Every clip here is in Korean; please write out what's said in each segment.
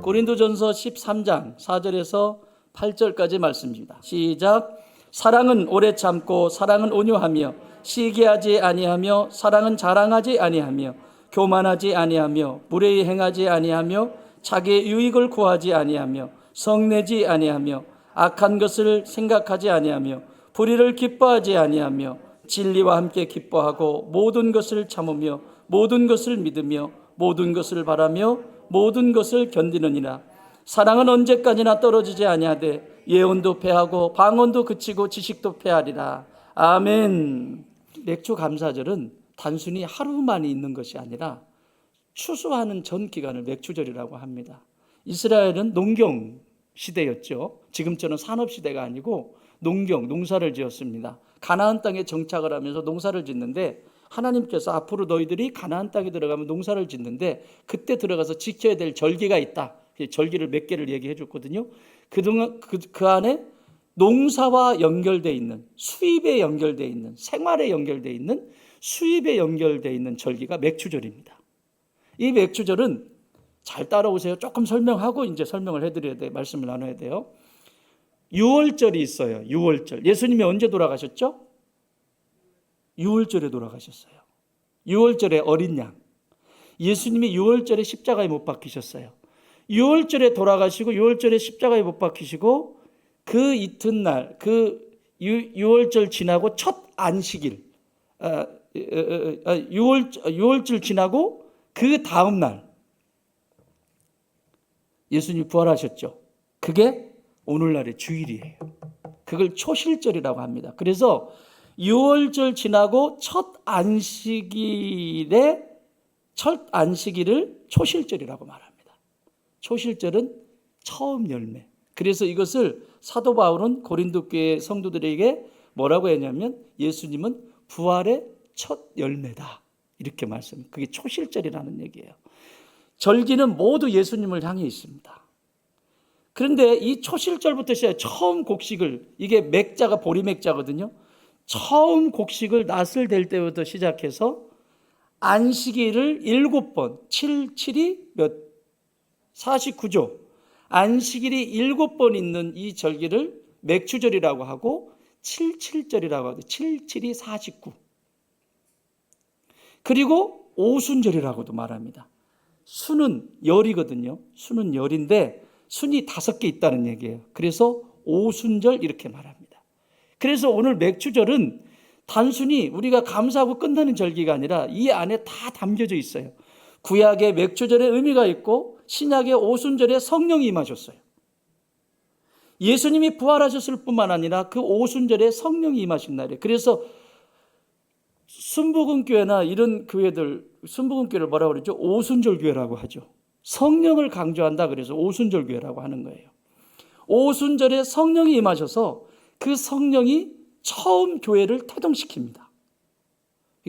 고린도전서 13장 4절에서 8절까지 말씀입니다. 시작. 사랑은 오래 참고 사랑은 온유하며 시기하지 아니하며 사랑은 자랑하지 아니하며 교만하지 아니하며 무례히 행하지 아니하며 자기의 유익을 구하지 아니하며 성내지 아니하며 악한 것을 생각하지 아니하며 불의를 기뻐하지 아니하며 진리와 함께 기뻐하고 모든 것을 참으며 모든 것을 믿으며 모든 것을 바라며 모든 것을 견디느니라. 사랑은 언제까지나 떨어지지 아니하되 예언도 패하고 방언도 그치고 지식도 패하리라. 아멘. 맥주 감사절은 단순히 하루만 있는 것이 아니라 추수하는 전 기간을 맥주절이라고 합니다. 이스라엘은 농경 시대였죠. 지금처럼 산업 시대가 아니고 농사를 지었습니다. 가나안 땅에 정착을 하면서 농사를 짓는데 하나님께서 앞으로 너희들이 가나안 땅에 들어가면 농사를 짓는데 그때 들어가서 지켜야 될 절기가 있다. 절기를 몇 개를 얘기해 줬거든요. 그동안 그 안에 농사와 연결되어 있는, 수입에 연결되어 있는, 생활에 연결되어 있는, 수입에 연결되어 있는 절기가 맥주절입니다. 이 맥주절은 잘 따라오세요. 조금 설명하고 이제 설명을 해드려야 돼요. 말씀을 나눠야 돼요. 유월절이 있어요. 유월절. 예수님이 언제 돌아가셨죠? 유월절에 돌아가셨어요. 유월절에 어린 양. 예수님이 유월절에 십자가에 못 박히셨어요. 유월절에 돌아가시고 유월절에 십자가에 못 박히시고 그 이튿날 그 유월절 지나고 첫 안식일 유월절 지나고 그 다음 날 예수님이 부활하셨죠. 그게 오늘날의 주일이에요. 그걸 초실절이라고 합니다. 그래서 유월절 지나고 첫 안식일을 초실절이라고 말합니다. 초실절은 처음 열매. 그래서 이것을 사도 바울은 고린도 교회 성도들에게 뭐라고 했냐면 예수님은 부활의 첫 열매다. 이렇게 말씀합니다. 그게 초실절이라는 얘기예요. 절기는 모두 예수님을 향해 있습니다. 그런데 이 초실절부터 시작 처음 곡식을, 이게 맥자가 보리맥자거든요. 처음 곡식을 낫을 댈 때부터 시작해서 안식일을 7번, 7이 몇? 49조. 안식일이 7번 있는 이 절기를 맥주절이라고 하고 77절이라고 하고 77이 49. 그리고 오순절이라고도 말합니다. 순은 열이거든요. 순은 열인데 순이 5개 있다는 얘기예요. 그래서 오순절 이렇게 말합니다. 그래서 오늘 맥주절은 단순히 우리가 감사하고 끝나는 절기가 아니라 이 안에 다 담겨져 있어요. 구약의 맥주절의 의미가 있고 신약의 오순절에 성령이 임하셨어요. 예수님이 부활하셨을 뿐만 아니라 그 오순절에 성령이 임하신 날이에요. 그래서 순복음교회나 이런 교회들, 순복음교회를 뭐라고 그러죠? 오순절교회라고 하죠. 성령을 강조한다 그래서 오순절교회라고 하는 거예요. 오순절에 성령이 임하셔서 그 성령이 처음 교회를 태동시킵니다.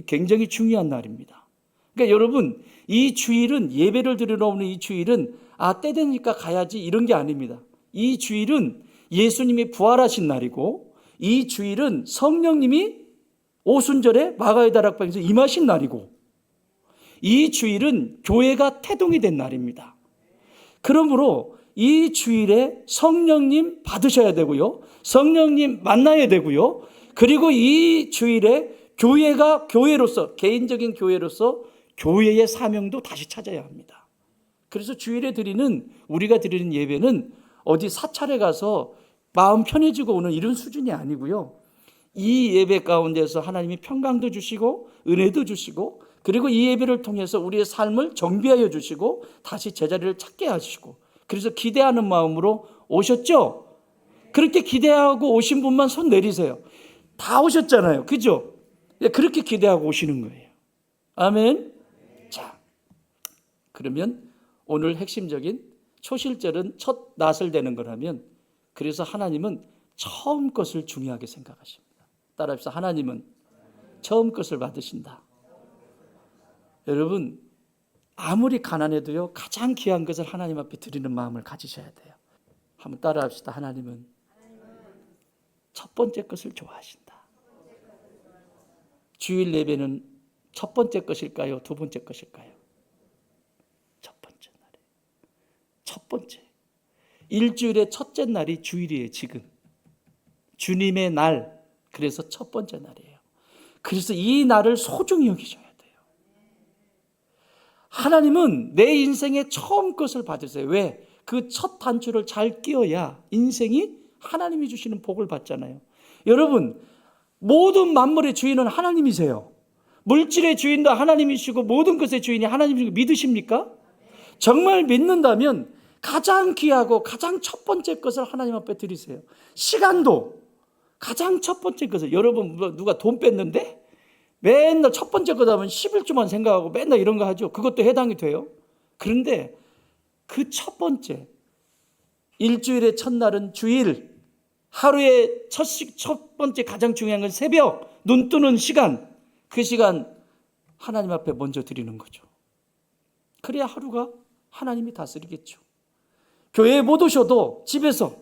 굉장히 중요한 날입니다. 그러니까 여러분, 이 주일은 예배를 드리러 오는 이 주일은 때 되니까 가야지 이런 게 아닙니다. 이 주일은 예수님이 부활하신 날이고 이 주일은 성령님이 오순절에 마가의 다락방에서 임하신 날이고 이 주일은 교회가 태동이 된 날입니다. 그러므로 이 주일에 성령님 받으셔야 되고요. 성령님 만나야 되고요. 그리고 이 주일에 교회가 교회로서, 개인적인 교회로서 교회의 사명도 다시 찾아야 합니다. 그래서 주일에 우리가 드리는 예배는 어디 사찰에 가서 마음 편해지고 오는 이런 수준이 아니고요. 이 예배 가운데서 하나님이 평강도 주시고 은혜도 주시고 그리고 이 예배를 통해서 우리의 삶을 정비하여 주시고 다시 제자리를 찾게 하시고 그래서 기대하는 마음으로 오셨죠? 그렇게 기대하고 오신 분만 손 내리세요. 다 오셨잖아요. 그죠? 그렇게 기대하고 오시는 거예요. 아멘. 자, 그러면 오늘 핵심적인 초실절은 첫 낫을 대는 거라면 그래서 하나님은 처음 것을 중요하게 생각하십니다. 따라합시다. 하나님은 처음 것을 받으신다. 여러분, 아무리 가난해도요, 가장 귀한 것을 하나님 앞에 드리는 마음을 가지셔야 돼요. 한번 따라합시다. 하나님은 첫 번째 것을 좋아하신다. 주일 예배는 첫 번째 것일까요? 두 번째 것일까요? 첫 번째 날에. 첫 번째. 일주일의 첫째 날이 주일이에요. 지금 주님의 날, 그래서 첫 번째 날이에요. 그래서 이 날을 소중히 여기셔야 돼요. 하나님은 내 인생의 처음 것을 받으세요. 왜? 그 첫 단추를 잘 끼워야 인생이 하나님이 주시는 복을 받잖아요. 여러분, 모든 만물의 주인은 하나님이세요. 물질의 주인도 하나님이시고 모든 것의 주인이 하나님이시고 믿으십니까? 정말 믿는다면 가장 귀하고 가장 첫 번째 것을 하나님 앞에 드리세요. 시간도 가장 첫 번째 것을, 여러분 누가 돈 뺐는데 맨날 첫 번째 것 하면 11조만 생각하고 맨날 이런 거 하죠. 그것도 해당이 돼요. 그런데 그 첫 번째, 일주일의 첫날은 주일, 하루의 첫 번째 가장 중요한 건 새벽, 눈 뜨는 시간, 그 시간 하나님 앞에 먼저 드리는 거죠. 그래야 하루가 하나님이 다스리겠죠. 교회에 못 오셔도 집에서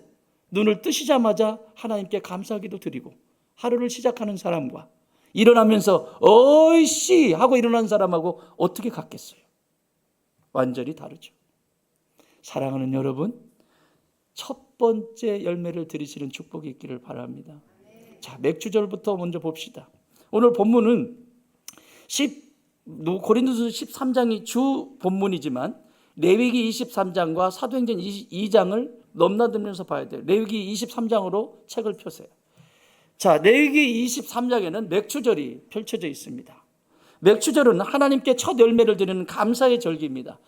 눈을 뜨시자마자 하나님께 감사기도 드리고, 하루를 시작하는 사람과 일어나면서 어이씨 하고 일어난 사람하고 어떻게 같겠어요? 완전히 다르죠. 사랑하는 여러분, 첫 번째 열매를 드리시는 축복이 있기를 바랍니다. 자, 맥주절부터 먼저 봅시다. 오늘 본문은 고린도서 13장이 주 본문이지만 레위기 23장과 사도행전 22장을 넘나들면서 봐야 돼요. 레위기 23장으로 책을 펴세요. 자, 레위기 23장에는 맥주절이 펼쳐져 있습니다. 맥주절은 하나님께 첫 열매를 드리는 감사의 절기입니다.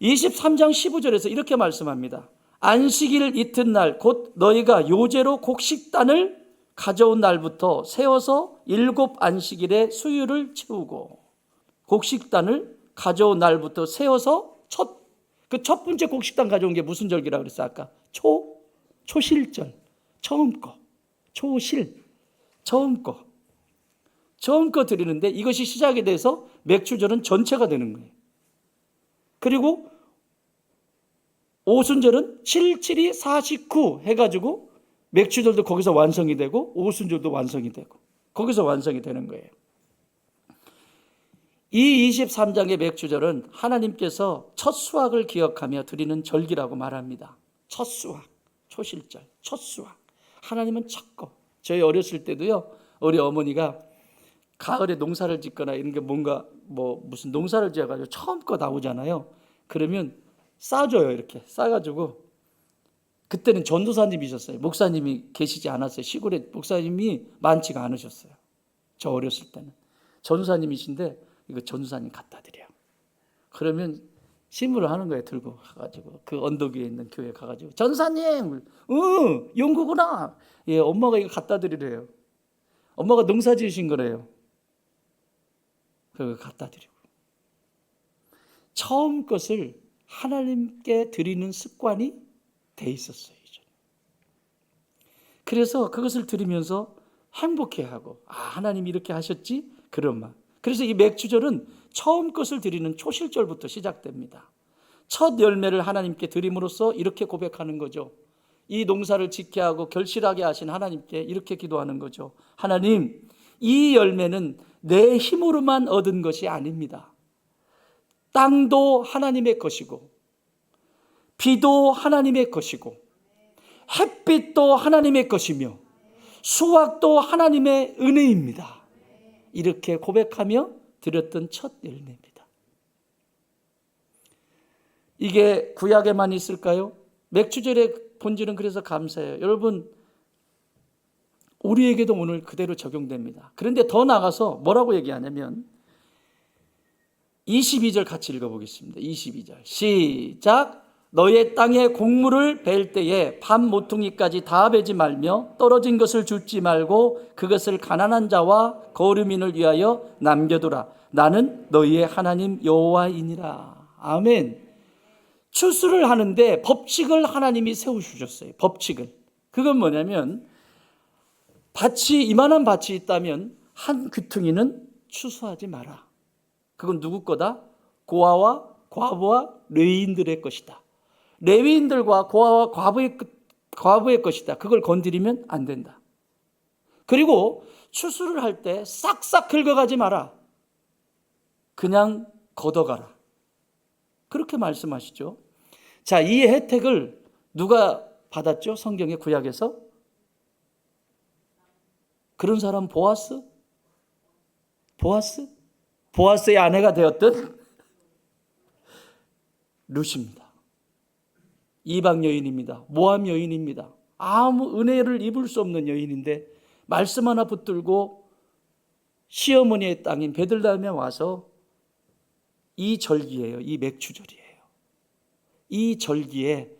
23장 15절에서 이렇게 말씀합니다. 안식일 이튿날 곧 너희가 요제로 곡식단을 가져온 날부터 세워서 7 안식일에 수유를 채우고, 곡식단을 가져온 날부터 세워서 첫 번째 곡식단 가져온 게 무슨 절기라고 그랬어요? 아까 초실절, 처음 거, 초실, 처음 거 드리는데 이것이 시작이 돼서 맥주절은 전체가 되는 거예요. 그리고 오순절은 7, 7이 49 해가지고 맥주절도 거기서 완성이 되고 오순절도 완성이 되고 거기서 완성이 되는 거예요. 이 23장의 맥주절은 하나님께서 첫 수확을 기억하며 드리는 절기라고 말합니다. 첫 수확, 초실절, 첫 수확. 하나님은 첫 거. 저희 어렸을 때도요, 우리 어머니가 가을에 농사를 짓거나 이런 게 뭔가 무슨 농사를 지어가지고 처음 거 나오잖아요. 그러면 싸줘요. 이렇게 싸가지고, 그때는 전도사님이셨어요. 목사님이 계시지 않았어요. 시골에 목사님이 많지가 않으셨어요. 저 어렸을 때는. 전도사님이신데 이거 전도사님 갖다 드려요. 그러면 신문을 하는 거예요. 들고 가가지고 그 언덕 위에 있는 교회 가가지고, 전도사님, 연구구나. 예, 엄마가 이거 갖다 드리래요. 엄마가 농사 지으신 거래요. 그거 갖다 드리고, 처음 것을 하나님께 드리는 습관이 돼 있었어요. 그래서 그것을 드리면서 행복해하고, 하나님이 이렇게 하셨지? 그런 마음. 그래서 이 맥주절은 처음 것을 드리는 초실절부터 시작됩니다. 첫 열매를 하나님께 드림으로써 이렇게 고백하는 거죠. 이 농사를 짓게 하고 결실하게 하신 하나님께 이렇게 기도하는 거죠. 하나님, 이 열매는 내 힘으로만 얻은 것이 아닙니다. 땅도 하나님의 것이고, 비도 하나님의 것이고, 햇빛도 하나님의 것이며, 수확도 하나님의 은혜입니다. 이렇게 고백하며 드렸던 첫 열매입니다. 이게 구약에만 있을까요? 맥주절의 본질은 그래서 감사해요. 여러분, 우리에게도 오늘 그대로 적용됩니다. 그런데 더 나가서 뭐라고 얘기하냐면 22절 같이 읽어보겠습니다. 22절 시작. 너의 땅에 곡물을 벨 때에 밥 모퉁이까지 다 베지 말며 떨어진 것을 줍지 말고 그것을 가난한 자와 거류민을 위하여 남겨두라. 나는 너희의 하나님 여호와이니라. 아멘. 추수를 하는데 법칙을 하나님이 세우셨어요. 법칙을. 그건 뭐냐면, 이만한 밭이 있다면 한 귀퉁이는 추수하지 마라. 그건 누구 거다? 고아와 과부와 레위인들의 것이다. 레위인들과 고아와 과부의 것이다. 그걸 건드리면 안 된다. 그리고 추수를 할 때 싹싹 긁어가지 마라. 그냥 걷어가라. 그렇게 말씀하시죠. 자, 이 혜택을 누가 받았죠? 성경의 구약에서? 그런 사람 보아스? 보아스? 보아스의 아내가 되었던 룻입니다. 이방 여인입니다. 모함 여인입니다. 아무 은혜를 입을 수 없는 여인인데 말씀 하나 붙들고 시어머니의 땅인 베들레헴에 와서 이 절기예요. 이 맥추절이에요. 이 절기에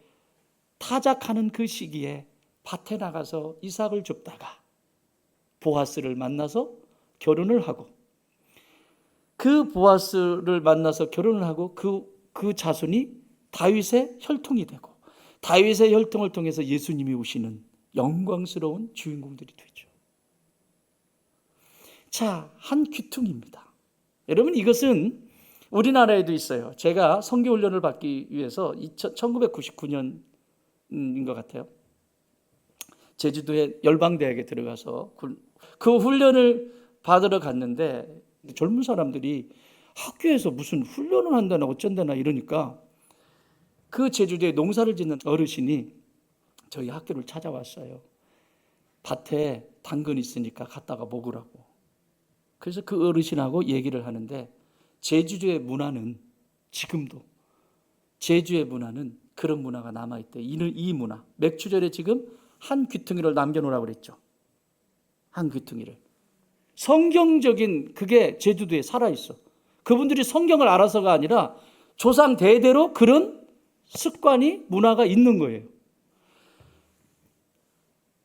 타작하는 그 시기에 밭에 나가서 이삭을 줍다가 보아스를 만나서 결혼을 하고, 그 보아스를 만나서 결혼을 하고 그 자손이 다윗의 혈통이 되고, 다윗의 혈통을 통해서 예수님이 오시는 영광스러운 주인공들이 되죠. 자, 한 귀퉁입니다. 여러분, 이것은 우리나라에도 있어요. 제가 선교훈련을 받기 위해서 1999년인 것 같아요. 제주도의 열방대학에 들어가서 그 훈련을 받으러 갔는데 젊은 사람들이 학교에서 무슨 훈련을 한다나 어쩐다나 이러니까 그 제주도에 농사를 짓는 어르신이 저희 학교를 찾아왔어요. 밭에 당근 있으니까 갔다가 먹으라고. 그래서 그 어르신하고 얘기를 하는데, 제주도의 문화는 지금도, 제주의 문화는 그런 문화가 남아있대. 이 문화, 맥추절에 지금 한 귀퉁이를 남겨놓으라고 그랬죠. 한 귀퉁이를. 성경적인 그게 제주도에 살아있어. 그분들이 성경을 알아서가 아니라 조상 대대로 그런 습관이, 문화가 있는 거예요.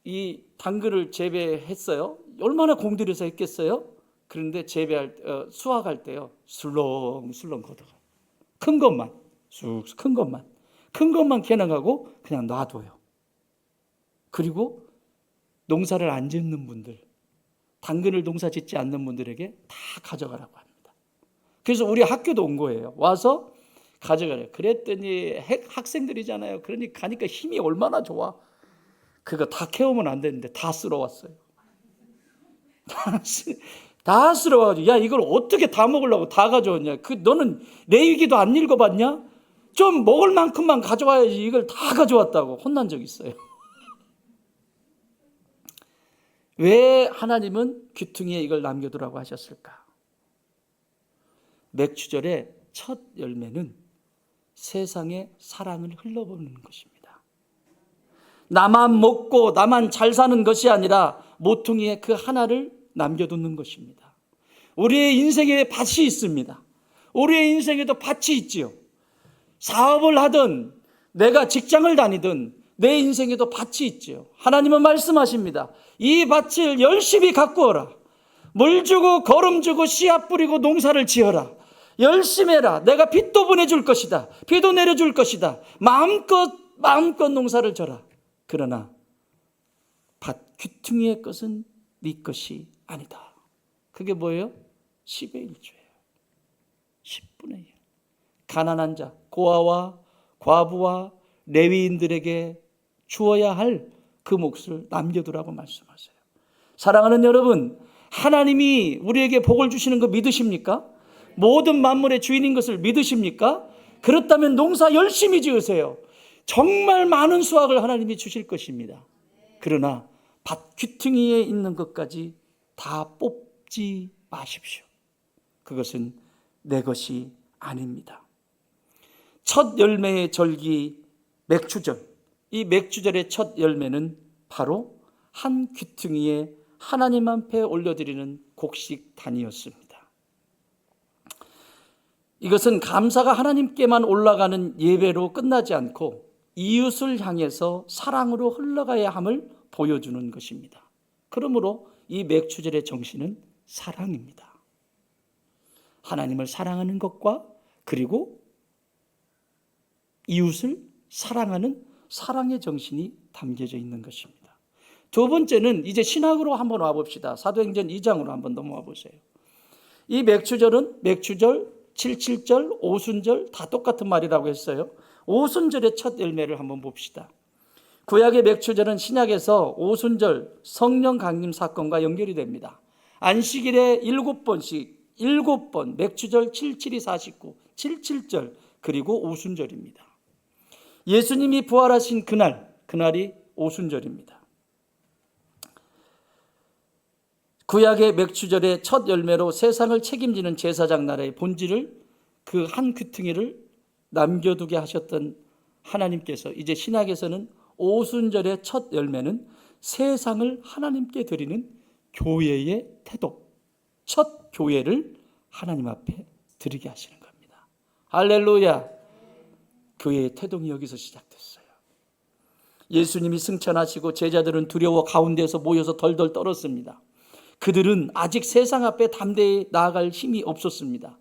이 당근을 재배했어요. 얼마나 공들여서 했겠어요? 그런데 수확할 때요, 술렁술렁 걷어가. 큰 것만, 쑥 큰 것만 캐나가고 그냥 놔둬요. 그리고 농사를 안 짓는 분들, 당근을 농사 짓지 않는 분들에게 다 가져가라고 합니다. 그래서 우리 학교도 온 거예요. 와서 가져가래요. 그랬더니 학생들이잖아요. 그러니 가니까 힘이 얼마나 좋아. 그거 다 캐오면 안 되는데 다 쓸어왔어요. 다 쓸어와가지고, 야, 이걸 어떻게 다 먹으려고 다 가져왔냐? 너는 레위기도 안 읽어봤냐? 좀 먹을 만큼만 가져와야지. 이걸 다 가져왔다고 혼난 적 있어요. 왜 하나님은 귀퉁이에 이걸 남겨두라고 하셨을까? 맥추절의 첫 열매는 세상의 사랑을 흘러보는 것입니다. 나만 먹고 나만 잘 사는 것이 아니라 모퉁이에 그 하나를 남겨두는 것입니다. 우리의 인생에 밭이 있습니다. 우리의 인생에도 밭이 있지요. 사업을 하든 내가 직장을 다니든 내 인생에도 밭이 있지요. 하나님은 말씀하십니다. 이 밭을 열심히 가꾸어라. 물 주고 거름 주고 씨앗 뿌리고 농사를 지어라. 열심히 해라. 내가 빛도 보내줄 것이다. 비도 내려줄 것이다. 마음껏 농사를 져라. 그러나 밭 귀퉁이의 것은 네 것이 아니다. 그게 뭐예요? 10의 1조예요. 10분의 1. 가난한 자, 고아와 과부와 레위인들에게 주어야 할 그 몫을 남겨두라고 말씀하세요. 사랑하는 여러분, 하나님이 우리에게 복을 주시는 거 믿으십니까? 모든 만물의 주인인 것을 믿으십니까? 그렇다면 농사 열심히 지으세요. 정말 많은 수확을 하나님이 주실 것입니다. 그러나 밭 귀퉁이에 있는 것까지 다 뽑지 마십시오. 그것은 내 것이 아닙니다. 첫 열매의 절기 맥추절, 이 맥추절의 첫 열매는 바로 한 귀퉁이에 하나님 앞에 올려드리는 곡식단이었습니다. 이것은 감사가 하나님께만 올라가는 예배로 끝나지 않고 이웃을 향해서 사랑으로 흘러가야 함을 보여주는 것입니다. 그러므로 이 맥추절의 정신은 사랑입니다. 하나님을 사랑하는 것과 그리고 이웃을 사랑하는 사랑의 정신이 담겨져 있는 것입니다. 두 번째는 이제 신학으로 한번 와봅시다. 사도행전 2장으로 한번 넘어와 보세요. 이 맥추절은 맥추절, 칠칠절, 오순절 다 똑같은 말이라고 했어요. 오순절의 첫 열매를 한번 봅시다. 구약의 맥추절은 신약에서 오순절 성령 강림 사건과 연결이 됩니다. 안식일에 7번 맥추절 77이 49, 77절 그리고 오순절입니다. 예수님이 부활하신 그날이 오순절입니다. 구약의 맥주절의 첫 열매로 세상을 책임지는 제사장 나라의 본질을 그 한 귀퉁이를 남겨두게 하셨던 하나님께서 이제 신약에서는 오순절의 첫 열매는 세상을 하나님께 드리는 교회의 태도, 첫 교회를 하나님 앞에 드리게 하시는 겁니다. 할렐루야. 교회의 태동이 여기서 시작됐어요. 예수님이 승천하시고 제자들은 두려워 가운데서 모여서 덜덜 떨었습니다. 그들은 아직 세상 앞에 담대히 나아갈 힘이 없었습니다.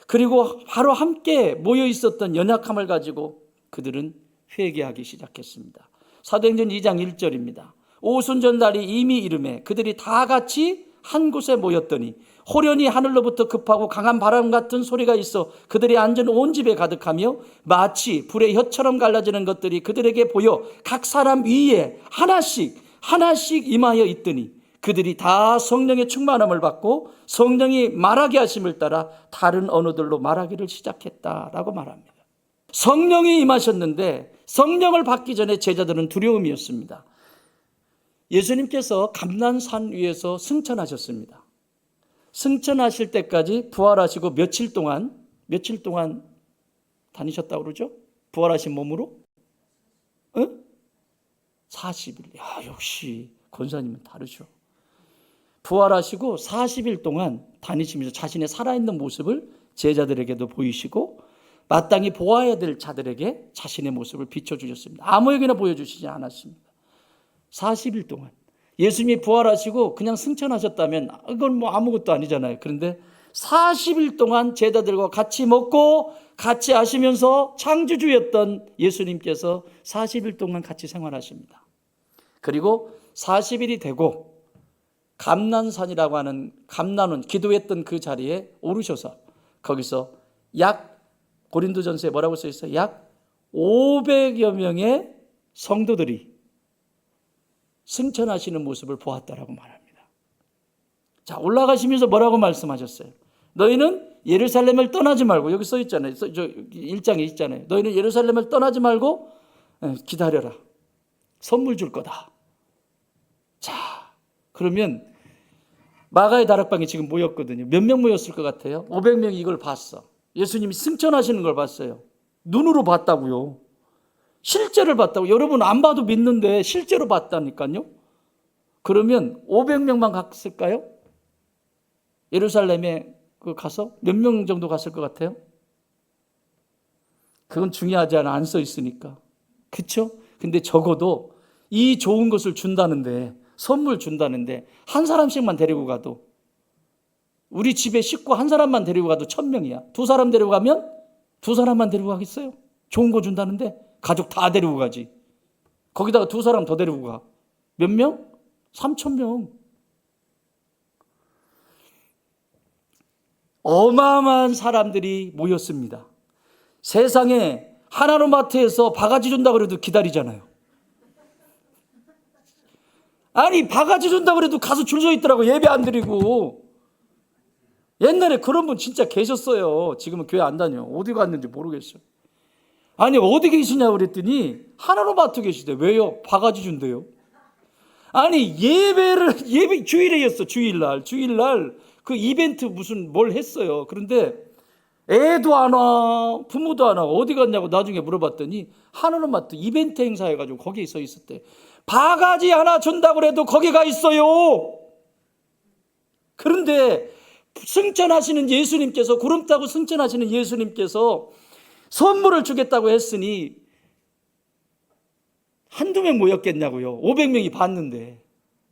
그리고 바로 함께 모여 있었던 연약함을 가지고 그들은 회개하기 시작했습니다. 사도행전 2장 1절입니다. 오순절 날이 이미 이르매 그들이 다 같이 한 곳에 모였더니 호련히 하늘로부터 급하고 강한 바람 같은 소리가 있어 그들이 앉은 온 집에 가득하며 마치 불의 혀처럼 갈라지는 것들이 그들에게 보여 각 사람 위에 하나씩 임하여 있더니 그들이 다 성령의 충만함을 받고 성령이 말하게 하심을 따라 다른 언어들로 말하기를 시작했다라고 말합니다. 성령이 임하셨는데 성령을 받기 전에 제자들은 두려움이었습니다. 예수님께서 감난산 위에서 승천하셨습니다. 승천하실 때까지 부활하시고 며칠 동안 다니셨다고 그러죠? 부활하신 몸으로? 40일. 야, 역시 권사님은 다르죠. 부활하시고 40일 동안 다니시면서 자신의 살아있는 모습을 제자들에게도 보이시고 마땅히 보아야 될 자들에게 자신의 모습을 비춰주셨습니다. 아무에게나 보여주시지 않았습니다. 40일 동안. 예수님이 부활하시고 그냥 승천하셨다면 이건 뭐 아무것도 아니잖아요. 그런데 40일 동안 제자들과 같이 먹고 같이 하시면서 창조주였던 예수님께서 40일 동안 같이 생활하십니다. 그리고 40일이 되고 감난산이라고 하는 감난원 기도했던 그 자리에 오르셔서 거기서 고린도전서에 뭐라고 써 있어요? 약 500여 명의 성도들이 승천하시는 모습을 보았다라고 말합니다. 자, 올라가시면서 뭐라고 말씀하셨어요? 너희는 예루살렘을 떠나지 말고, 여기 써 있잖아요. 저 1장에 있잖아요. 너희는 예루살렘을 떠나지 말고 기다려라. 선물 줄 거다. 자, 그러면 마가의 다락방에 지금 모였거든요. 몇 명 모였을 것 같아요? 500명이 이걸 봤어. 예수님이 승천하시는 걸 봤어요. 눈으로 봤다고요. 실제를 봤다고. 여러분 안 봐도 믿는데 실제로 봤다니까요. 그러면 500명만 갔을까요? 예루살렘에 가서 몇 명 정도 갔을 것 같아요? 그건 중요하지 않아. 안 써 있으니까. 그렇죠? 근데 적어도 이 좋은 것을 준다는데, 선물 준다는데 한 사람씩만 데리고 가도, 우리 집에 식구 한 사람만 데리고 가도 1000명이야. 두 사람 데리고 가면 두 사람만 데리고 가겠어요? 좋은 거 준다는데 가족 다 데리고 가지. 거기다가 두 사람 더 데리고 가. 몇 명? 3000명. 어마어마한 사람들이 모였습니다. 세상에 하나로마트에서 바가지 준다고 해도 기다리잖아요. 아니, 바가지 준다고 해도 가서 줄 서 있더라고. 예배 안 드리고. 옛날에 그런 분 진짜 계셨어요. 지금은 교회 안 다녀. 어디 갔는지 모르겠어요. 아니, 어디 계시냐고 그랬더니 하나로마트 계시대. 왜요? 바가지 준대요. 아니, 예배 주일에였어. 주일날 그 이벤트 무슨 뭘 했어요. 그런데 애도 안 와, 부모도 안 와. 어디 갔냐고 나중에 물어봤더니 하나로마트 이벤트 행사해가지고 거기에 서 있었대. 바가지 하나 준다고 해도 거기 가 있어요. 그런데 승천하시는 예수님께서, 구름 타고 승천하시는 예수님께서 선물을 주겠다고 했으니 한두 명 모였겠냐고요. 500명이 봤는데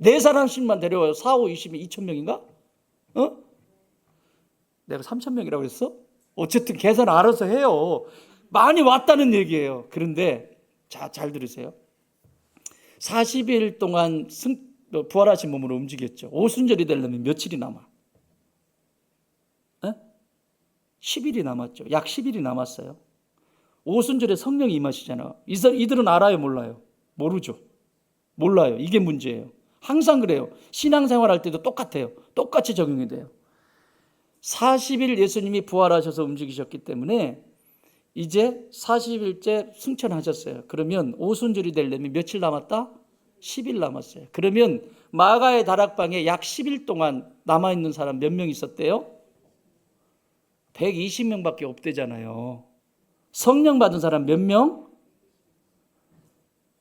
4사람씩만 데려와요. 4, 5, 20명, 2000명인가? 내가 3000명이라고 그랬어? 어쨌든 계산 알아서 해요. 많이 왔다는 얘기예요. 그런데 잘 들으세요. 40일 동안 부활하신 몸으로 움직였죠. 오순절이 되려면 며칠이 남아? 10일이 남았죠. 약 10일이 남았어요. 오순절에 성령이 임하시잖아요. 이들은 알아요, 몰라요? 모르죠. 몰라요. 이게 문제예요. 항상 그래요. 신앙생활 할 때도 똑같아요. 똑같이 적용이 돼요. 40일 예수님이 부활하셔서 움직이셨기 때문에 이제 40일째 승천하셨어요. 그러면 오순절이 되려면 며칠 남았다? 10일 남았어요. 그러면 마가의 다락방에 약 10일 동안 남아있는 사람 몇 명 있었대요? 120명밖에 없대잖아요. 성령 받은 사람 몇 명?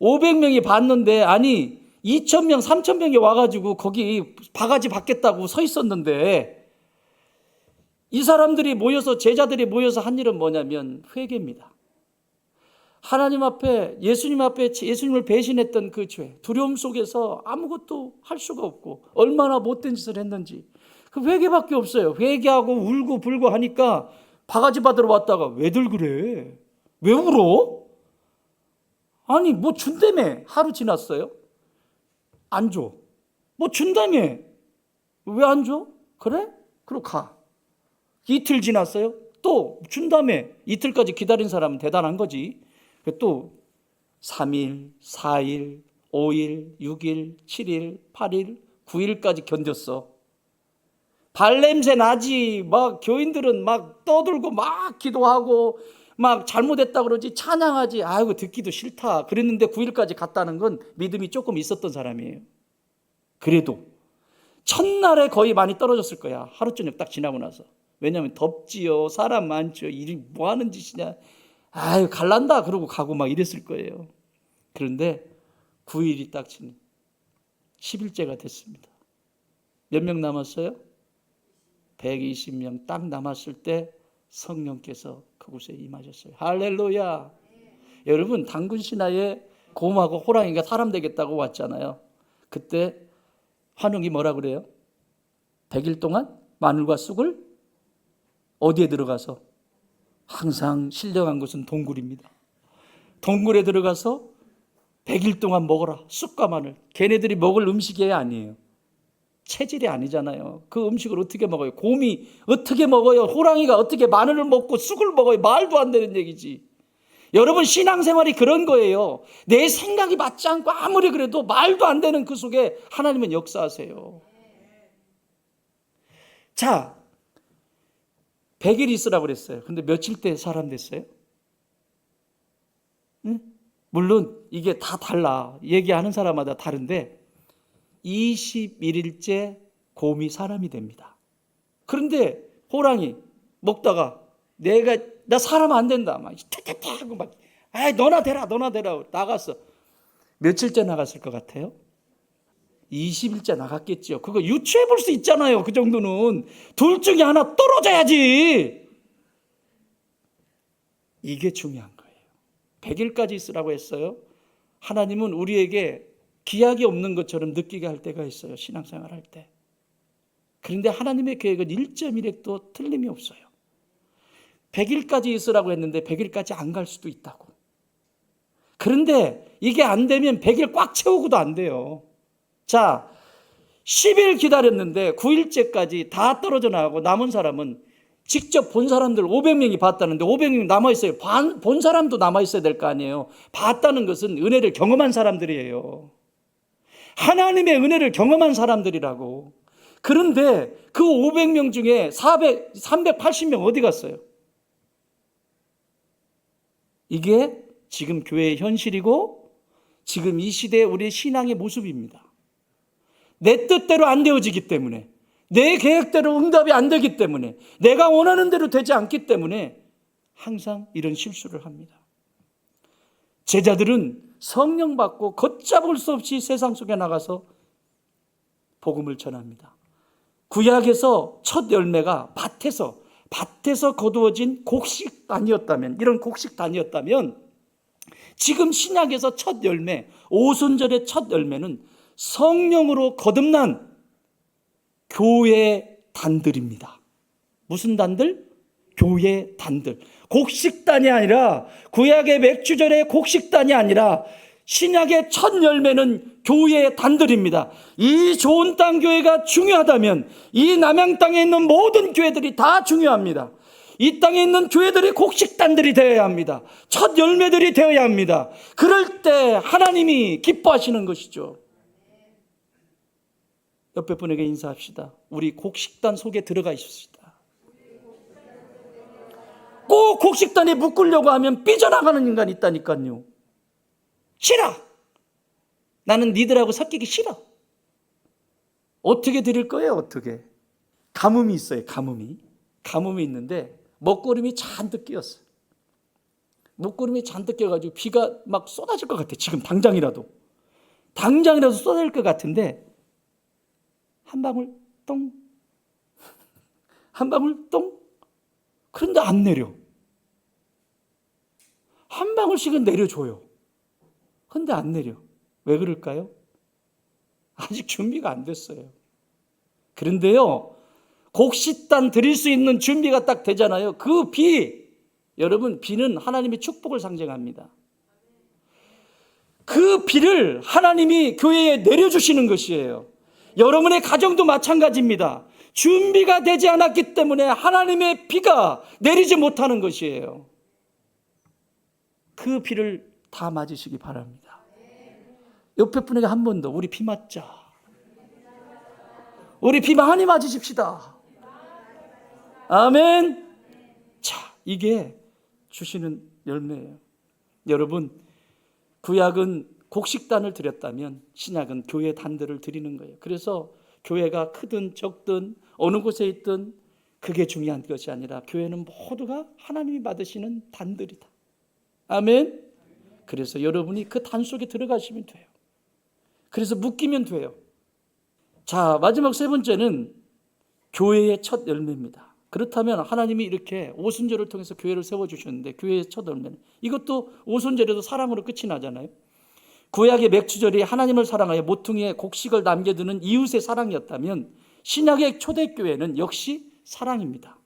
500명이 봤는데, 아니 2,000명, 3,000명이 와가지고 거기 바가지 받겠다고 서 있었는데, 이 사람들이 모여서, 제자들이 모여서 한 일은 뭐냐면 회개입니다. 하나님 앞에, 예수님 앞에 예수님을 배신했던 그 죄, 두려움 속에서 아무것도 할 수가 없고 얼마나 못된 짓을 했는지 그 회개밖에 없어요. 회개하고 울고 불고 하니까 바가지 받으러 왔다가 왜들 그래? 왜 울어? 아니 뭐 준다며. 하루 지났어요? 안 줘. 뭐 준다며. 왜 안 줘? 그래? 그럼 가. 이틀 지났어요? 또 준다며. 이틀까지 기다린 사람은 대단한 거지. 또 3일, 4일, 5일, 6일, 7일, 8일, 9일까지 견뎠어. 발냄새 나지. 막 교인들은 막 떠들고 막 기도하고 막 잘못했다 그러지, 찬양하지. 아이고 듣기도 싫다. 그랬는데 9일까지 갔다는 건 믿음이 조금 있었던 사람이에요. 그래도 첫날에 거의 많이 떨어졌을 거야. 하루 저녁 딱 지나고 나서. 왜냐하면 덥지요. 사람 많죠. 일이 뭐 하는 짓이냐. 아유 갈란다 그러고 가고 막 이랬을 거예요. 그런데 9일이 딱 지는 10일째가 됐습니다. 몇 명 남았어요? 120명 딱 남았을 때 성령께서 그곳에 임하셨어요. 할렐루야. 여러분 당군 신화에 곰하고 호랑이가 사람 되겠다고 왔잖아요. 그때 환웅이 뭐라 그래요? 100일 동안 마늘과 쑥을 어디에 들어가서? 항상 신령한 것은 동굴입니다. 동굴에 들어가서 100일 동안 먹어라. 쑥과 마늘. 걔네들이 먹을 음식이 아니에요. 체질이 아니잖아요. 그 음식을 어떻게 먹어요? 곰이 어떻게 먹어요? 호랑이가 어떻게 마늘을 먹고 쑥을 먹어요? 말도 안 되는 얘기지. 여러분 신앙생활이 그런 거예요. 내 생각이 맞지 않고 아무리 그래도 말도 안 되는 그 속에 하나님은 역사하세요. 자, 100일 있으라고 그랬어요. 근데 며칠 때 사람 됐어요? 응? 물론 이게 다 달라. 얘기하는 사람마다 다른데 21일째 곰이 사람이 됩니다. 그런데 호랑이 먹다가 나 사람 안 된다. 막 탁탁탁 하고 막 너나 대라 나갔어. 며칠째 나갔을 것 같아요? 20일째 나갔겠죠. 그거 유추해 볼 수 있잖아요. 그 정도는. 둘 중에 하나 떨어져야지. 이게 중요한 거예요. 100일까지 있으라고 했어요. 하나님은 우리에게 기약이 없는 것처럼 느끼게 할 때가 있어요. 신앙생활 할 때. 그런데 하나님의 계획은 1.1획도 틀림이 없어요. 100일까지 있으라고 했는데 100일까지 안 갈 수도 있다고. 그런데 이게 안 되면 100일 꽉 채우고도 안 돼요. 자, 10일 기다렸는데 9일째까지 다 떨어져 나가고 남은 사람은 직접 본 사람들 500명이 봤다는데 500명이 남아있어요. 본 사람도 남아있어야 될 거 아니에요. 봤다는 것은 은혜를 경험한 사람들이에요. 하나님의 은혜를 경험한 사람들이라고. 그런데 그 500명 중에 380명 어디 갔어요? 이게 지금 교회의 현실이고 지금 이 시대의 우리의 신앙의 모습입니다. 내 뜻대로 안 되어지기 때문에, 내 계획대로 응답이 안 되기 때문에, 내가 원하는 대로 되지 않기 때문에 항상 이런 실수를 합니다. 제자들은 성령 받고 걷잡을 수 없이 세상 속에 나가서 복음을 전합니다. 구약에서 첫 열매가 밭에서 거두어진 곡식단이었다면, 이런 곡식단이었다면 지금 신약에서 첫 열매, 오순절의 첫 열매는 성령으로 거듭난 교회 단들입니다. 무슨 단들? 교회 단들. 곡식단이 아니라, 구약의 맥주절의 곡식단이 아니라 신약의 첫 열매는 교회의 단들입니다. 이 좋은 땅 교회가 중요하다면 이 남양 땅에 있는 모든 교회들이 다 중요합니다. 이 땅에 있는 교회들이 곡식단들이 되어야 합니다. 첫 열매들이 되어야 합니다. 그럴 때 하나님이 기뻐하시는 것이죠. 옆에 분에게 인사합시다. 우리 곡식단 속에 들어가 있습시다. 꼭 또 곡식단에 묶으려고 하면 삐져나가는 인간이 있다니까요. 싫어. 나는 니들하고 섞이기 싫어. 어떻게 드릴 거예요? 어떻게? 가뭄이 있어요. 가뭄이 있는데 먹구름이 잔뜩 끼었어요. 먹구름이 잔뜩 끼어가지고 비가 막 쏟아질 것 같아. 지금 당장이라도 쏟아질 것 같은데 한 방울 똥, 한 방울 똥. 그런데 안 내려. 한 방울씩은 내려줘요. 그런데 안 내려. 왜 그럴까요? 아직 준비가 안 됐어요. 그런데요, 곡식단 드릴 수 있는 준비가 딱 되잖아요. 그 비, 여러분, 비는 하나님의 축복을 상징합니다. 그 비를 하나님이 교회에 내려주시는 것이에요. 여러분의 가정도 마찬가지입니다. 준비가 되지 않았기 때문에 하나님의 비가 내리지 못하는 것이에요. 그 비를 다 맞으시기 바랍니다. 옆에 분에게 한 번 더, 우리 비 맞자. 우리 비 많이 맞으십시다. 아멘. 자, 이게 주시는 열매예요. 여러분, 구약은 곡식단을 드렸다면 신약은 교회 단들을 드리는 거예요. 그래서 교회가 크든 적든 어느 곳에 있든 그게 중요한 것이 아니라 교회는 모두가 하나님이 받으시는 단들이다. 아멘. 그래서 여러분이 그 단 속에 들어가시면 돼요. 그래서 묶이면 돼요. 자, 마지막 세 번째는 교회의 첫 열매입니다. 그렇다면 하나님이 이렇게 오순절을 통해서 교회를 세워주셨는데 교회의 첫 열매는, 이것도 오순절에도 사랑으로 끝이 나잖아요. 구약의 맥주절이 하나님을 사랑하여 모퉁이에 곡식을 남겨두는 이웃의 사랑이었다면 신약의 초대교회는 역시 사랑입니다.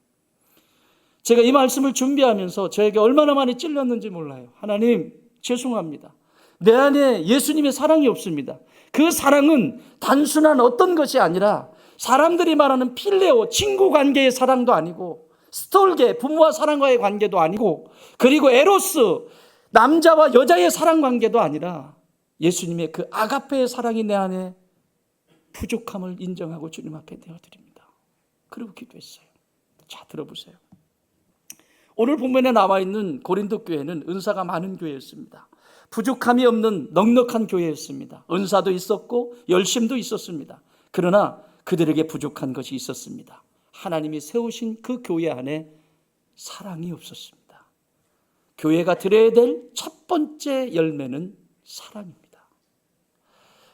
제가 이 말씀을 준비하면서 저에게 얼마나 많이 찔렸는지 몰라요. 하나님, 죄송합니다. 내 안에 예수님의 사랑이 없습니다. 그 사랑은 단순한 어떤 것이 아니라 사람들이 말하는 필레오, 친구 관계의 사랑도 아니고, 스톨게, 부모와 사랑과의 관계도 아니고, 그리고 에로스, 남자와 여자의 사랑 관계도 아니라 예수님의 그 아가페의 사랑이 내 안에 부족함을 인정하고 주님 앞에 내어드립니다. 그리고 기도했어요. 자, 들어보세요. 오늘 본문에 나와 있는 고린도 교회는 은사가 많은 교회였습니다. 부족함이 없는 넉넉한 교회였습니다. 은사도 있었고 열심도 있었습니다. 그러나 그들에게 부족한 것이 있었습니다. 하나님이 세우신 그 교회 안에 사랑이 없었습니다. 교회가 드려야 될 첫 번째 열매는 사랑입니다.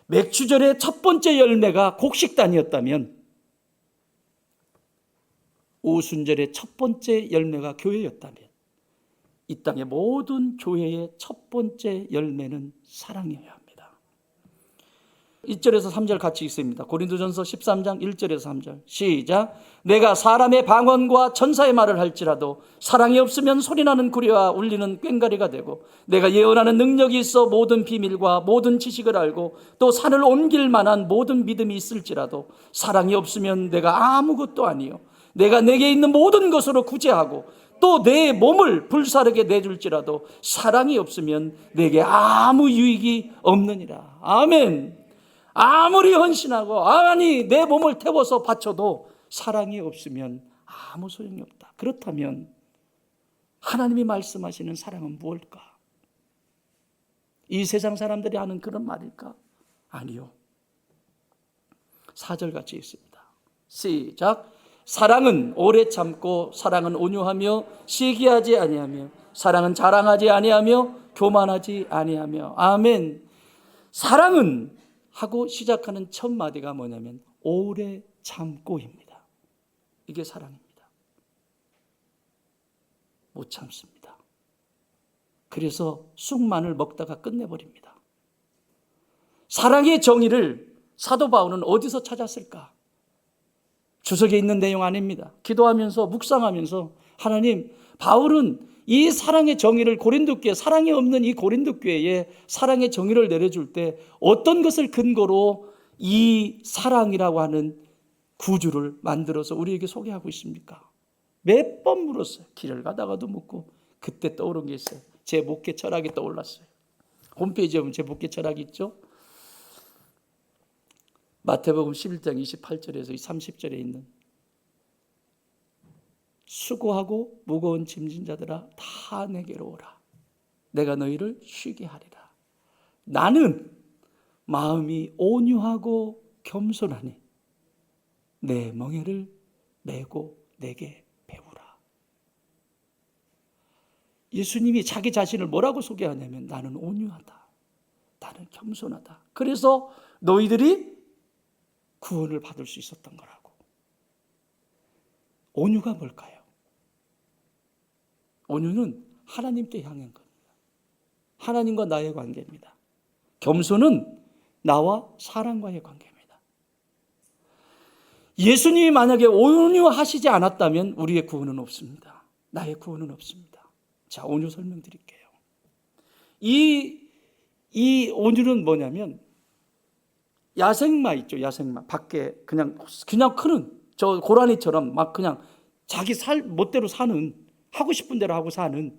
맥주절의 첫 번째 열매가 곡식단이었다면 오순절의 첫 번째 열매가 교회였다면 이 땅의 모든 교회의 첫 번째 열매는 사랑이어야 합니다. 1절에서 3절 같이 읽습니다. 고린도전서 13장 1절에서 3절 시작. 내가 사람의 방언과 천사의 말을 할지라도 사랑이 없으면 소리나는 구리와 울리는 꽹과리가 되고, 내가 예언하는 능력이 있어 모든 비밀과 모든 지식을 알고 또 산을 옮길 만한 모든 믿음이 있을지라도 사랑이 없으면 내가 아무것도 아니요 내가 내게 있는 모든 것으로 구제하고 또 내 몸을 불사르게 내줄지라도 사랑이 없으면 내게 아무 유익이 없느니라. 아멘. 아무리 헌신하고 아니 내 몸을 태워서 바쳐도 사랑이 없으면 아무 소용이 없다. 그렇다면 하나님이 말씀하시는 사랑은 무엇일까? 이 세상 사람들이 하는 그런 말일까? 아니요. 4절 같이 읽습니다. 시작. 사랑은 오래 참고 사랑은 온유하며 시기하지 아니하며 사랑은 자랑하지 아니하며 교만하지 아니하며. 아멘. 사랑은 하고 시작하는 첫 마디가 뭐냐면 오래 참고입니다. 이게 사랑입니다. 못 참습니다. 그래서 쑥만을 먹다가 끝내버립니다. 사랑의 정의를 사도 바울은 어디서 찾았을까? 주석에 있는 내용 아닙니다. 기도하면서 묵상하면서 하나님, 바울은 이 사랑의 정의를 고린도 교회, 사랑이 없는 이 고린도 교회에 사랑의 정의를 내려줄 때 어떤 것을 근거로 이 사랑이라고 하는 구주를 만들어서 우리에게 소개하고 있습니까? 몇 번 물었어요. 길을 가다가도 묻고. 그때 떠오른 게 있어요. 제 목회 철학이 떠올랐어요. 홈페이지에 보면 제 목회 철학이 있죠. 마태복음 11장 28절에서 30절에 있는 수고하고 무거운 짐진 자들아 다 내게로 오라. 내가 너희를 쉬게 하리라. 나는 마음이 온유하고 겸손하니 내 멍에를 메고 내게 배우라. 예수님이 자기 자신을 뭐라고 소개하냐면 나는 온유하다. 나는 겸손하다. 그래서 너희들이 구원을 받을 수 있었던 거라고. 온유가 뭘까요? 온유는 하나님께 향한 겁니다. 하나님과 나의 관계입니다. 겸손은 나와 사람과의 관계입니다. 예수님이 만약에 온유하시지 않았다면 우리의 구원은 없습니다. 나의 구원은 없습니다. 자, 온유 설명드릴게요. 이 온유는 뭐냐면 야생마 있죠. 야생마. 밖에 그냥 크는 저 고라니처럼 막 그냥 자기 멋대로 사는, 하고 싶은 대로 하고 사는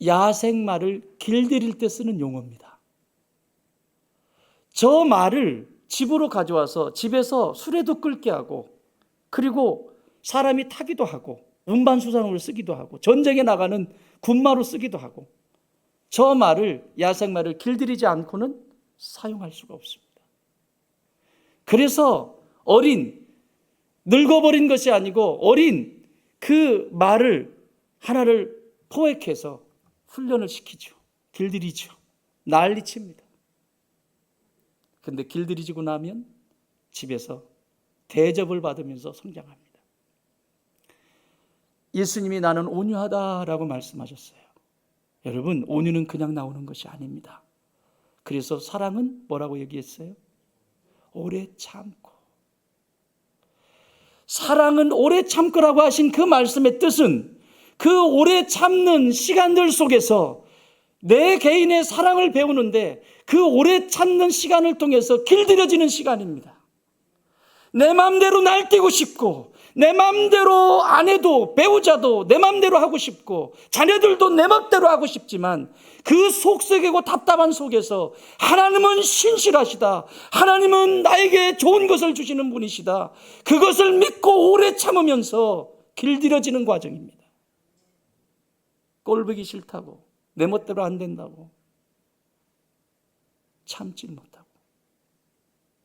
야생마를 길들일 때 쓰는 용어입니다. 저 말을 집으로 가져와서 집에서 수레도 끌게 하고, 그리고 사람이 타기도 하고, 운반수단으로 쓰기도 하고, 전쟁에 나가는 군마로 쓰기도 하고, 저 말을, 야생마를 길들이지 않고는 사용할 수가 없습니다. 그래서 늙어버린 것이 아니고 어린 그 말을 하나를 포획해서 훈련을 시키죠. 길들이죠. 난리칩니다. 근데 길들이지고 나면 집에서 대접을 받으면서 성장합니다. 예수님이 나는 온유하다라고 말씀하셨어요. 여러분, 온유는 그냥 나오는 것이 아닙니다. 그래서 사랑은 뭐라고 얘기했어요? 오래 참고. 사랑은 오래 참고라고 하신 그 말씀의 뜻은 그 오래 참는 시간들 속에서 내 개인의 사랑을 배우는데 그 오래 참는 시간을 통해서 길들여지는 시간입니다. 내 마음대로 날뛰고 싶고, 내 마음대로 아내도 배우자도 내 마음대로 하고 싶고, 자녀들도 내 마음대로 하고 싶지만 그 속썩이고 답답한 속에서 하나님은 신실하시다, 하나님은 나에게 좋은 것을 주시는 분이시다, 그것을 믿고 오래 참으면서 길들여지는 과정입니다. 꼴보기 싫다고, 내 멋대로 안 된다고 참지 못하고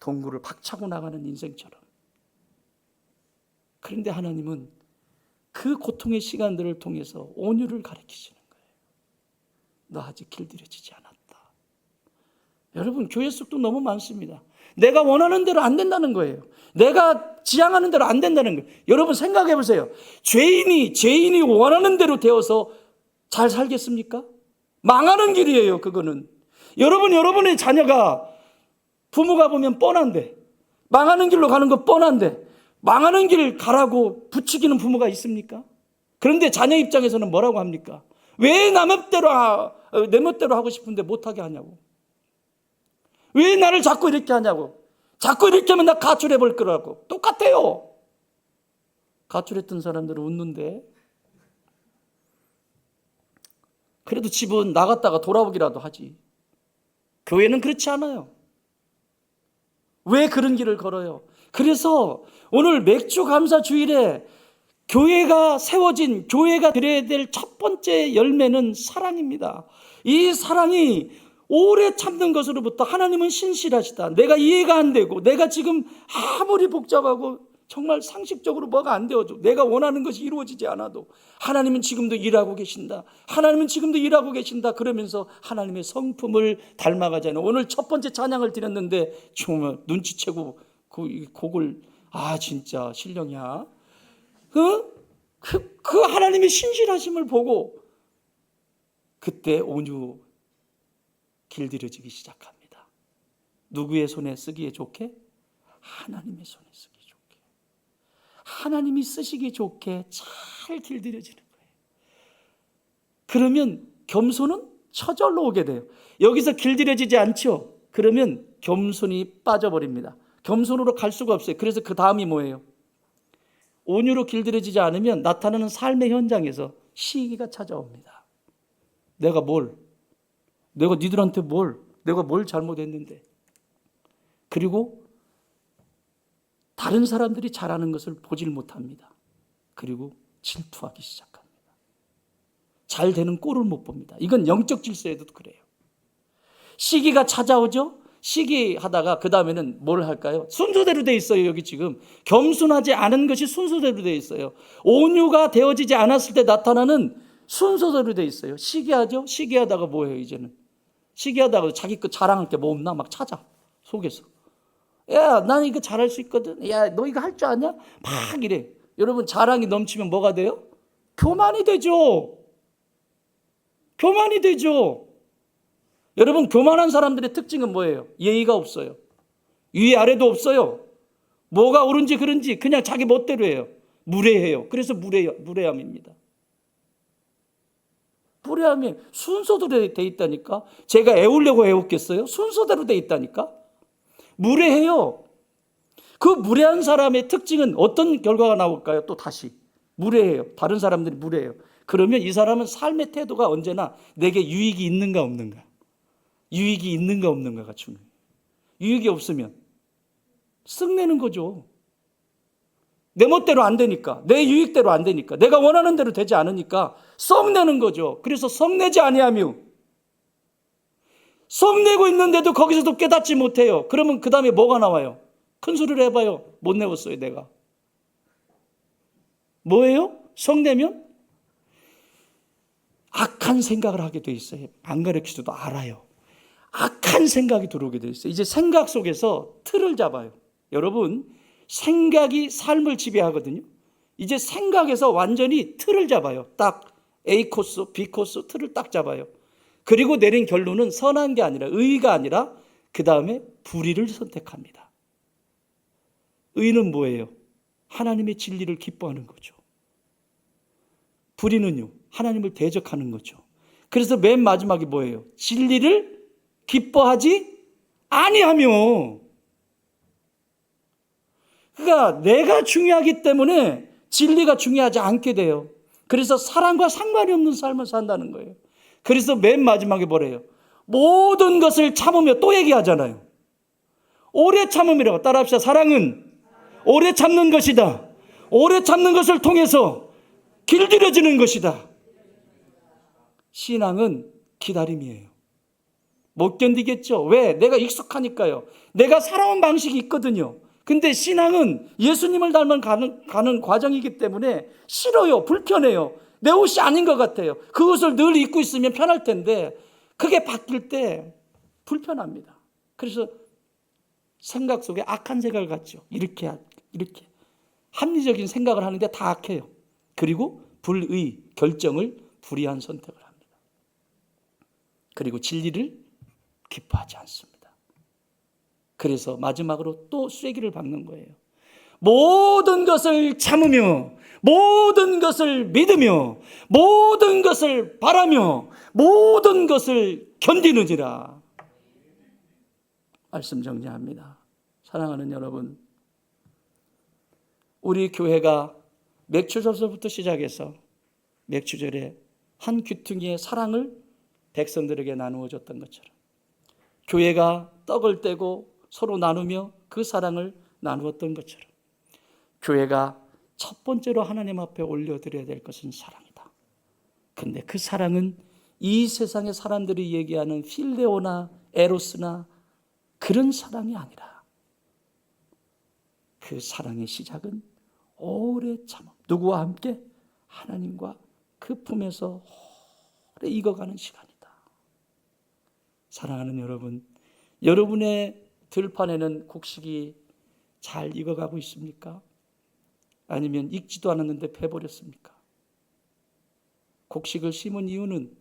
동굴을 박차고 나가는 인생처럼. 그런데 하나님은 그 고통의 시간들을 통해서 온유를 가르치시는 거예요. 너 아직 길들여지지 않았다. 여러분, 교회 속도 너무 많습니다. 내가 원하는 대로 안 된다는 거예요. 내가 지향하는 대로 안 된다는 거예요. 여러분 생각해 보세요. 죄인이 원하는 대로 되어서 잘 살겠습니까? 망하는 길이에요. 그거는. 여러분의 자녀가 부모가 보면 뻔한데, 망하는 길로 가는 거 뻔한데 망하는 길 가라고 부추기는 부모가 있습니까? 그런데 자녀 입장에서는 뭐라고 합니까? 왜 내 멋대로 하고 싶은데 못하게 하냐고. 왜 나를 자꾸 이렇게 하냐고. 자꾸 이렇게 하면 나 가출해 볼 거라고. 똑같아요. 가출했던 사람들은 웃는데, 그래도 집은 나갔다가 돌아오기라도 하지. 교회는 그렇지 않아요. 왜 그런 길을 걸어요? 그래서 오늘 맥주 감사 주일에 교회가 세워진, 교회가 드려야 될 첫 번째 열매는 사랑입니다. 이 사랑이 오래 참는 것으로부터 하나님은 신실하시다. 내가 이해가 안 되고, 내가 지금 아무리 복잡하고 정말 상식적으로 뭐가 안 되어도, 내가 원하는 것이 이루어지지 않아도 하나님은 지금도 일하고 계신다. 하나님은 지금도 일하고 계신다. 그러면서 하나님의 성품을 닮아가잖아요. 오늘 첫 번째 찬양을 드렸는데 정말 눈치채고 그 곡을, 진짜 신령이야. 그 하나님의 신실하심을 보고 그때 온유 길들여지기 시작합니다. 누구의 손에 쓰기에 좋게? 하나님의 손에 쓰기 좋게. 하나님이 쓰시기 좋게 잘 길들여지는 거예요. 그러면 겸손은 저절로 오게 돼요. 여기서 길들여지지 않죠? 그러면 겸손이 빠져버립니다. 겸손으로 갈 수가 없어요. 그래서 그 다음이 뭐예요? 온유로 길들여지지 않으면 나타나는 삶의 현장에서 시기가 찾아옵니다. 내가 니들한테 내가 뭘 잘못했는데. 그리고 다른 사람들이 잘하는 것을 보질 못합니다. 그리고 질투하기 시작합니다. 잘 되는 꼴을 못 봅니다. 이건 영적 질서에도 그래요. 시기가 찾아오죠. 시기하다가 그 다음에는 뭘 할까요? 순서대로 돼 있어요. 여기 지금 겸손하지 않은 것이 순서대로 돼 있어요. 온유가 되어지지 않았을 때 나타나는 순서대로 돼 있어요. 시기하죠. 시기하다가 뭐예요? 이제는 시기하다가 자기 거 자랑할 게 뭐 없나 막 찾아 속에서. 야, 나는 이거 잘할 수 있거든. 야, 너 이거 할 줄 아냐? 막 이래. 여러분, 자랑이 넘치면 뭐가 돼요? 교만이 되죠. 교만이 되죠. 여러분, 교만한 사람들의 특징은 뭐예요? 예의가 없어요. 위아래도 없어요. 뭐가 옳은지 그른지 그냥 자기 멋대로 해요. 무례해요. 그래서 무례함입니다. 무례함이 순서대로 돼 있다니까. 제가 애우려고 애웠겠어요? 순서대로 돼 있다니까. 무례해요. 그 무례한 사람의 특징은 어떤 결과가 나올까요? 또 다시 무례해요. 다른 사람들이 무례해요. 그러면 이 사람은 삶의 태도가 언제나 내게 유익이 있는가 없는가, 유익이 있는가 없는가가 중요해요. 유익이 없으면 쓱내는 거죠. 내 멋대로 안 되니까, 내 유익대로 안 되니까, 내가 원하는 대로 되지 않으니까 썩내는 거죠. 그래서 썩내지 아니하며, 썩내고 있는데도 거기서도 깨닫지 못해요. 그러면 그 다음에 뭐가 나와요? 큰 소리를 해봐요. 못 내었어요, 내가. 뭐예요? 썩내면 악한 생각을 하게 돼 있어요. 안 가르치도 알아요. 악한 생각이 들어오게 돼 있어요. 이제 생각 속에서 틀을 잡아요. 여러분, 생각이 삶을 지배하거든요. 이제 생각에서 완전히 틀을 잡아요. 딱 A 코스, B 코스 틀을 딱 잡아요. 그리고 내린 결론은 선한 게 아니라, 의가 아니라 그 다음에 불의를 선택합니다. 의는 뭐예요? 하나님의 진리를 기뻐하는 거죠. 불의는요, 하나님을 대적하는 거죠. 그래서 맨 마지막이 뭐예요? 진리를 기뻐하지 아니하며. 그러니까 내가 중요하기 때문에 진리가 중요하지 않게 돼요. 그래서 사랑과 상관이 없는 삶을 산다는 거예요. 그래서 맨 마지막에 뭐래요? 모든 것을 참으며, 또 얘기하잖아요. 오래 참음이라고. 따라합시다. 사랑은 오래 참는 것이다. 오래 참는 것을 통해서 길들여지는 것이다. 신앙은 기다림이에요. 못 견디겠죠. 왜? 내가 익숙하니까요. 내가 살아온 방식이 있거든요. 근데 신앙은 예수님을 닮아 가는 과정이기 때문에 싫어요. 불편해요. 내 옷이 아닌 것 같아요. 그 옷을 늘 입고 있으면 편할 텐데 그게 바뀔 때 불편합니다. 그래서 생각 속에 악한 생각을 갖죠. 이렇게 합리적인 생각을 하는데 다 악해요. 그리고 불의, 결정을 불의한 선택을 합니다. 그리고 진리를 기뻐하지 않습니다. 그래서 마지막으로 또 쐐기를 박는 거예요. 모든 것을 참으며, 모든 것을 믿으며, 모든 것을 바라며, 모든 것을 견디느니라. 말씀 정리합니다. 사랑하는 여러분, 우리 교회가 맥주절서부터 시작해서 맥주절에 한 귀퉁이의 사랑을 백성들에게 나누어 줬던 것처럼, 교회가 떡을 떼고 서로 나누며 그 사랑을 나누었던 것처럼, 교회가 첫 번째로 하나님 앞에 올려드려야 될 것은 사랑이다. 근데 그 사랑은 이 세상의 사람들이 얘기하는 필레오나 에로스나 그런 사랑이 아니라, 그 사랑의 시작은 오래 참음. 누구와 함께? 하나님과 그 품에서 오래 익어가는 시간이다. 사랑하는 여러분, 여러분의 들판에는 곡식이 잘 익어가고 있습니까? 아니면 익지도 않았는데 패버렸습니까? 곡식을 심은 이유는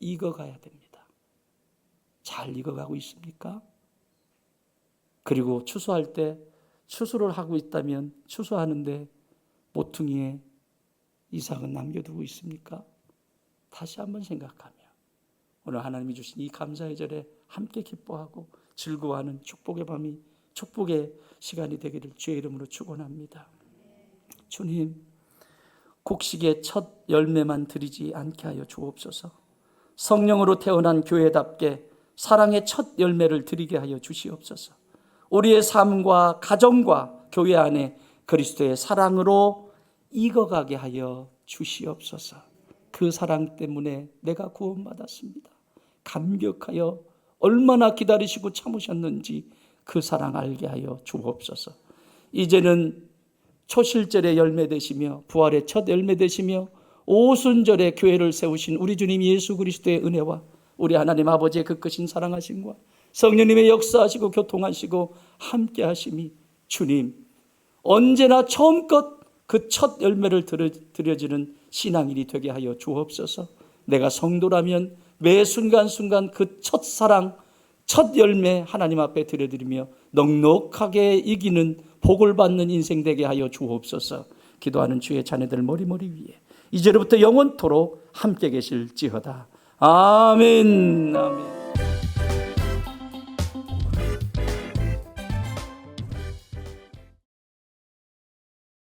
익어가야 됩니다. 잘 익어가고 있습니까? 그리고 추수할 때 추수를 하고 있다면 추수하는데 모퉁이에 이삭은 남겨두고 있습니까? 다시 한번 생각하며 오늘 하나님이 주신 이 감사의 절에 함께 기뻐하고 즐거워하는 축복의 밤이, 축복의 시간이 되기를 주의 이름으로 축원합니다. 주님, 곡식의 첫 열매만 드리지 않게 하여 주옵소서. 성령으로 태어난 교회답게 사랑의 첫 열매를 드리게 하여 주시옵소서. 우리의 삶과 가정과 교회 안에 그리스도의 사랑으로 익어가게 하여 주시옵소서. 그 사랑 때문에 내가 구원받았습니다. 감격하여 얼마나 기다리시고 참으셨는지 그 사랑 알게 하여 주옵소서. 이제는 초실절의 열매 되시며 부활의 첫 열매 되시며 오순절에 교회를 세우신 우리 주님 예수 그리스도의 은혜와 우리 하나님 아버지의 그 크신 사랑하심과 성령님의 역사하시고 교통하시고 함께 하심이 주님 언제나 처음껏 그 첫 열매를 드려지는 신앙인이 되게 하여 주옵소서. 내가 성도라면 매 순간순간 그 첫 사랑, 첫 열매 하나님 앞에 드려드리며 넉넉하게 이기는 복을 받는 인생 되게 하여 주옵소서. 기도하는 주의 자녀들 머리머리 위에 이제로부터 영원토록 함께 계실지어다. 아멘. 아멘.